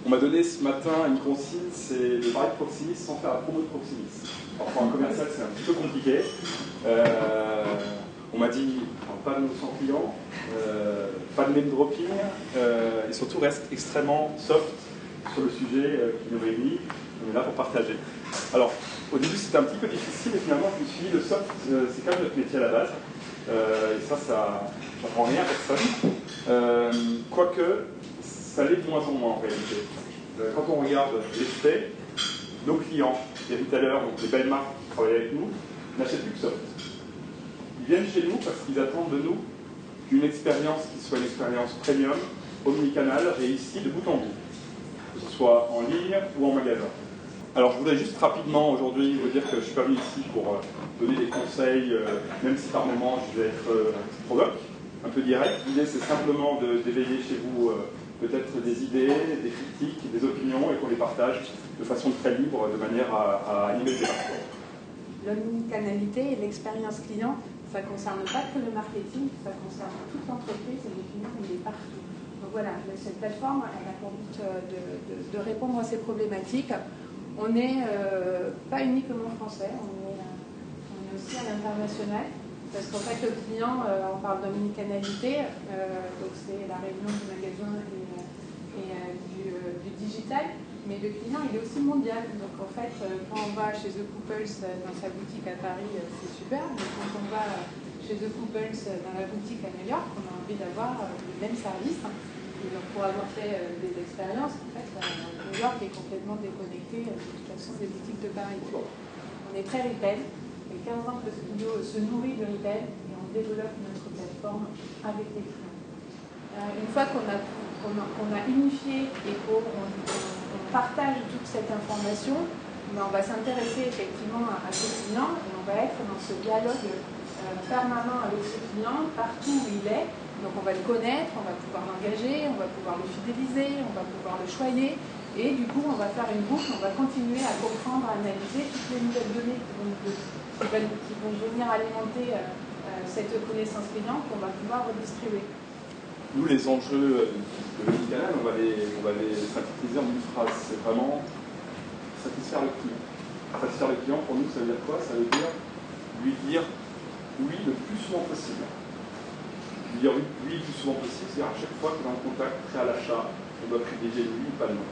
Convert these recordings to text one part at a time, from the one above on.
On m'a donné ce matin une consigne, c'est de parler de Proximus sans faire la promo de Proximus. Alors pour un commercial, c'est un petit peu compliqué. On m'a dit pas de 900 clients, pas de name dropping, et surtout reste extrêmement soft sur le sujet qui nous réunit. On est là pour partager. Alors, au début, c'était un petit peu difficile, et finalement, je me suis dit, le soft, c'est quand même notre métier à la base. Et ça prend rien à personne. Quoique, ça l'est de moins en moins en réalité. Quand on regarde les faits, nos clients, les retailers, donc les belles marques qui travaillent avec nous, n'achètent plus que soft. Ils viennent chez nous parce qu'ils attendent de nous une expérience qui soit une expérience premium, omnicanal, et ici de bout en bout, que ce soit en ligne ou en magasin. Alors je voudrais juste rapidement aujourd'hui vous dire que je ne suis pas venu ici pour donner des conseils, même si par moment je vais être provoque, un peu direct. L'idée c'est simplement d'éveiller chez vous peut-être des idées, des critiques, des opinions, et qu'on les partage de façon très libre, de manière à animer le débat. L'omnicanalité et l'expérience client, ça ne concerne pas que le marketing, ça concerne toute l'entreprise, et le client il est partout. Donc voilà, cette plateforme elle a pour but de répondre à ces problématiques. On n'est pas uniquement français, on est aussi à l'international, parce qu'en fait le client, on parle d'omnicanalité, donc c'est la réunion du magasin et du digital, mais le client il est aussi mondial. Donc en fait, quand on va chez The Couples dans sa boutique à Paris, c'est super, mais quand on va chez The Couples dans la boutique à New York, on a envie d'avoir le même service. Et donc pour avoir fait des expériences, en fait, New York est complètement déconnecté de toute façon des boutiques de Paris. On est très retail, et 15 ans que Studio se nourrit de retail et on développe notre plateforme avec les clients. Une fois qu'on a unifié et qu'on partage toute cette information, on va s'intéresser effectivement à ce client et on va être dans ce dialogue permanent avec ce client partout où il est. Donc on va le connaître, on va pouvoir l'engager, on va pouvoir le fidéliser, on va pouvoir le choyer, et du coup on va faire une boucle, on va continuer à comprendre, à analyser toutes les nouvelles données qui vont venir alimenter cette connaissance client qu'on va pouvoir redistribuer. Nous, les enjeux de l'omnicanal, on va les synthétiser en une phrase. C'est vraiment satisfaire le client. Satisfaire le client, pour nous, ça veut dire quoi? Ça veut dire lui dire oui le plus souvent possible. Lui dire oui le plus souvent possible, c'est-à-dire à chaque fois qu'il est en contact prêt à l'achat, on doit privilégier lui ou pas le non.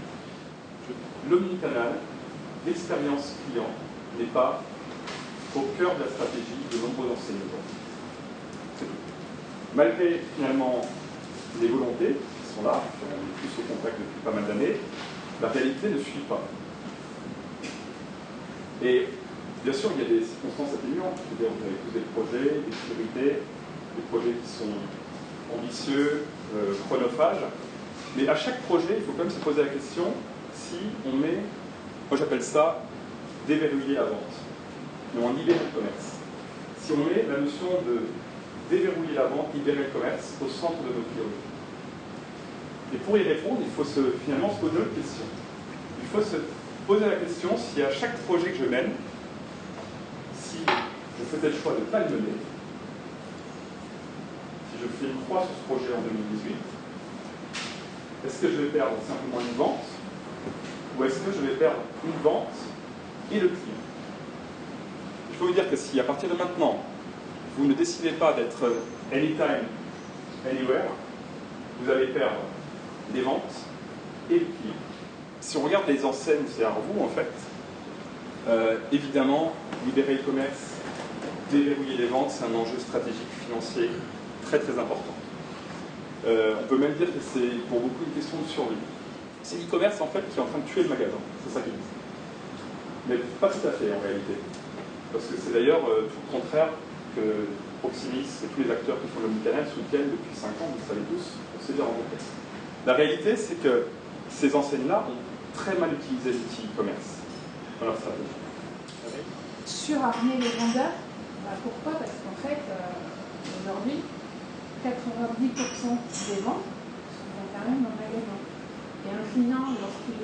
L'omnicanal, l'expérience client, n'est pas au cœur de la stratégie de nombreux enseignants. Malgré finalement les volontés qui sont là, on est plus au contact depuis pas mal d'années, la réalité ne suit pas. Et bien sûr, il y a des circonstances atténuantes. Vous avez tous des projets, des priorités, des projets qui sont ambitieux, chronophages. Mais à chaque projet, il faut quand même se poser la question si on met, moi j'appelle ça déverrouiller la vente, mais on libère le commerce. Si on met la notion de déverrouiller la vente, libérer le commerce au centre de nos priorités. Et pour y répondre, il faut finalement se poser une question. Il faut se poser la question si à chaque projet que je mène, si je faisais le choix de ne pas le mener, si je fais une croix sur ce projet en 2018, est-ce que je vais perdre simplement une vente ou est-ce que je vais perdre une vente et le client? Il faut vous dire que si à partir de maintenant, vous ne décidez pas d'être anytime, anywhere, vous allez perdre les ventes et le client. Si on regarde les enseignes, c'est-à-dire vous en fait, évidemment, libérer le commerce, déverrouiller les ventes, c'est un enjeu stratégique financier très très important. On peut même dire que c'est pour beaucoup une question de survie. C'est l'e-commerce en fait qui est en train de tuer le magasin, c'est ça qu'ils disent. Mais pas tout à fait en réalité. Parce que c'est d'ailleurs tout le contraire que Proximus et tous les acteurs qui font l'omnicanal soutiennent depuis 5 ans, vous le savez tous, on s'est bien rencontrés. La réalité, c'est que ces enseignes-là ont très mal utilisé l'outil e-commerce dans leur stratégie. Surarmer les vendeurs, pourquoi? Parce qu'en fait, aujourd'hui, 90% des ventes sont quand même dans le magasin. Et un client, lorsqu'il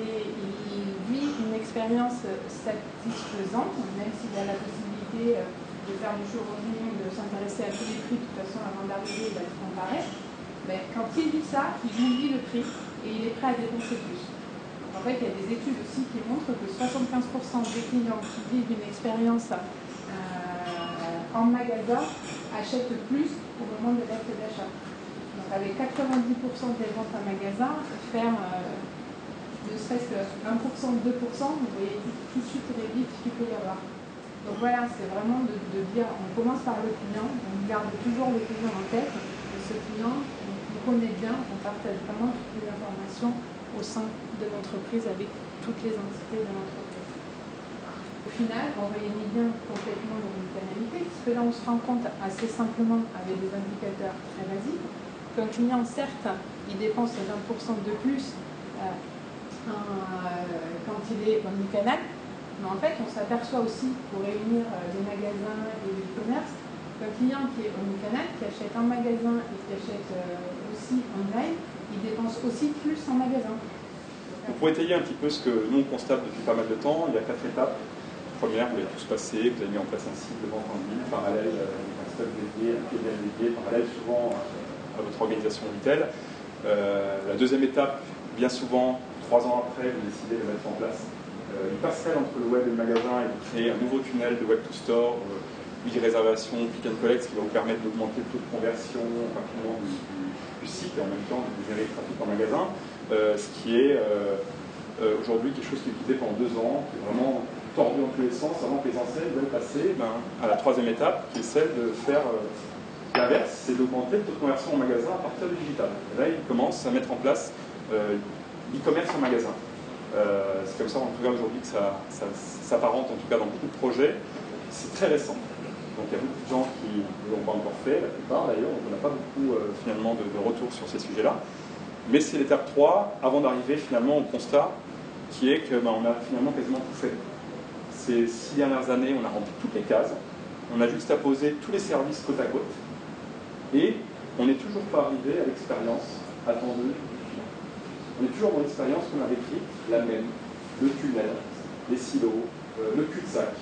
vit une expérience satisfaisante, même s'il a la possibilité de faire du showrooming, de s'intéresser à tous les prix, de toute façon, avant d'arriver, il va se comparer. Mais quand il vit ça, il oublie le prix et il est prêt à dépenser plus. fait, il y a des études aussi qui montrent que 75% des clients qui vivent une expérience en magasin achètent plus au moment de l'acte d'achat. Donc avec 90% des ventes en magasin, faire ne serait-ce que 1%, 2%, vous voyez tout de suite les bits qu'il peut y avoir. Donc voilà, c'est vraiment de dire, on commence par le client, on garde toujours le client en tête, et ce client, on connaît bien, on partage vraiment toutes les informations au sein de l'entreprise avec toutes les entités de l'entreprise. Au final, on réunit bien complètement l'omnicanalité, parce que là on se rend compte assez simplement avec des indicateurs très basiques qu'un client, certes, il dépense 20% de plus quand il est omnicanal, mais en fait on s'aperçoit aussi pour réunir les magasins et les commerces qu'un client qui est omnicanal, qui achète en magasin et qui achète aussi online, il dépense aussi plus en magasin. Donc pour étayer un petit peu ce que nous on constate depuis pas mal de temps, il y a 4 étapes. Première, vous avez tous passé, vous avez mis en place un site de vente en ligne, parallèle avec un stock dédié, un PNL dédié, parallèle souvent à votre organisation retail. La deuxième étape, bien souvent, 3 ans après, vous décidez de mettre en place une passerelle entre le web et le magasin et vous créez un nouveau tunnel de web to store, e-réservation, click and collect, ce qui va vous permettre d'augmenter le taux de conversion rapidement du site et en même temps de gérer le trafic en magasin. Ce qui est aujourd'hui quelque chose qui est utilisé pendant 2 ans, qui est vraiment tordu dans tous les sens, avant que les enseignes veulent passer à la troisième étape, qui est celle de faire l'inverse, c'est d'augmenter le taux de conversion en magasin à partir du digital. Et là, ils commencent à mettre en place l'e-commerce en magasin. C'est comme ça, en tout cas, aujourd'hui, que ça s'apparente, en tout cas, dans beaucoup de projets. C'est très récent. Donc, il y a beaucoup de gens qui ne l'ont pas encore fait, la plupart d'ailleurs, on n'a pas beaucoup, finalement, de retours sur ces sujets-là. Mais c'est l'étape 3, avant d'arriver, finalement, au constat, qui est que on a finalement quasiment tout fait. Ces 6 dernières années, on a rempli toutes les cases. On a juste à poser tous les services côte à côte. Et on n'est toujours pas arrivé à l'expérience attendue du client. On est toujours dans l'expérience qu'on a décrite, la même, le tunnel, les silos, le cul-de-sac.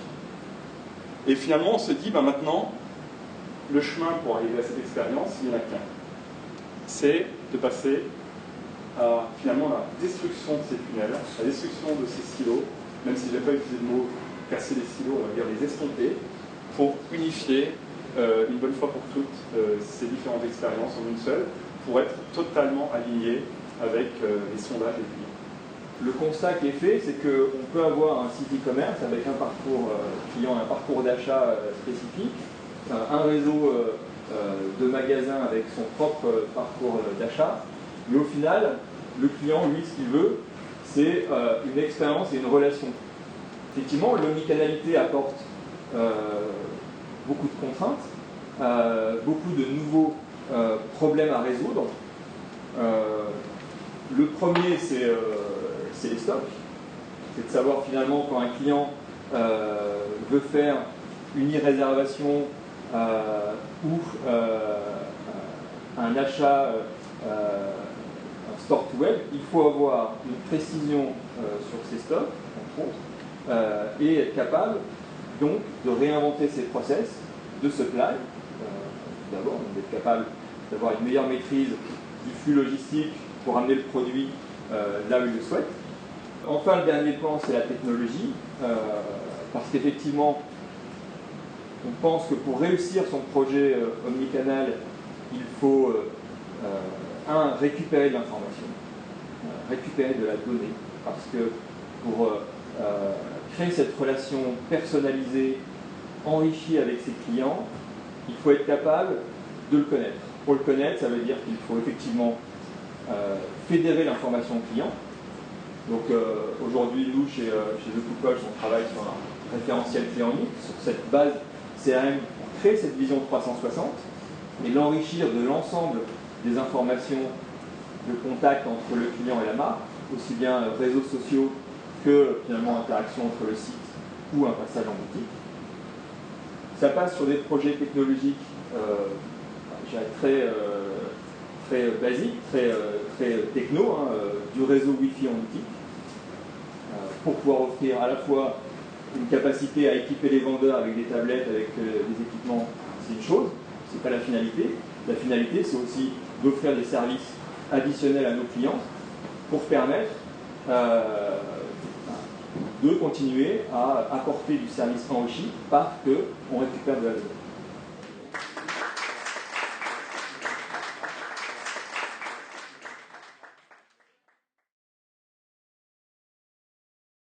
Et finalement, on se dit, maintenant, le chemin pour arriver à cette expérience, il n'y en a qu'un. C'est de passer à finalement la destruction de ces tunnels, la destruction de ces silos, même si je n'ai pas utilisé le mot casser les silos, on va dire les estomper, pour unifier une bonne fois pour toutes ces différentes expériences en une seule, pour être totalement aligné avec les sondages des clients. Le constat qui est fait, c'est qu'on peut avoir un site e-commerce avec un parcours client, un parcours d'achat spécifique, un réseau de magasins avec son propre parcours d'achat, mais au final, le client, lui, ce qu'il veut, c'est une expérience et une relation. Effectivement, l'omnicanalité apporte beaucoup de contraintes, beaucoup de nouveaux problèmes à résoudre. Le premier, c'est les stocks. C'est de savoir finalement quand un client veut faire une e-réservation ou un achat un store to web, il faut avoir une précision sur ses stocks, entre autres, et être capable donc de réinventer ses process de supply. D'abord, d'être capable d'avoir une meilleure maîtrise du flux logistique pour amener le produit là où il le souhaite. Enfin, le dernier point, c'est la technologie, parce qu'effectivement, on pense que pour réussir son projet omnicanal, il faut récupérer de l'information, récupérer de la donnée, parce que pour créer cette relation personnalisée, enrichie avec ses clients, il faut être capable de le connaître. Pour le connaître, ça veut dire qu'il faut effectivement fédérer l'information client. Donc aujourd'hui, nous, chez The Cook Watch, on travaille sur un référentiel clé en ligne, sur cette base CRM pour créer cette vision 360 et l'enrichir de l'ensemble des informations de contact entre le client et la marque, aussi bien réseaux sociaux que finalement interaction entre le site ou un passage en boutique. Ça passe sur des projets technologiques très basiques, très techno, du réseau Wi-Fi en boutique, pour pouvoir offrir à la fois une capacité à équiper les vendeurs avec des tablettes, avec des équipements, c'est une chose, c'est pas la finalité. La finalité, c'est aussi d'offrir des services additionnels à nos clients pour permettre de continuer à apporter du service enrichi parce qu'on récupère de la donnée.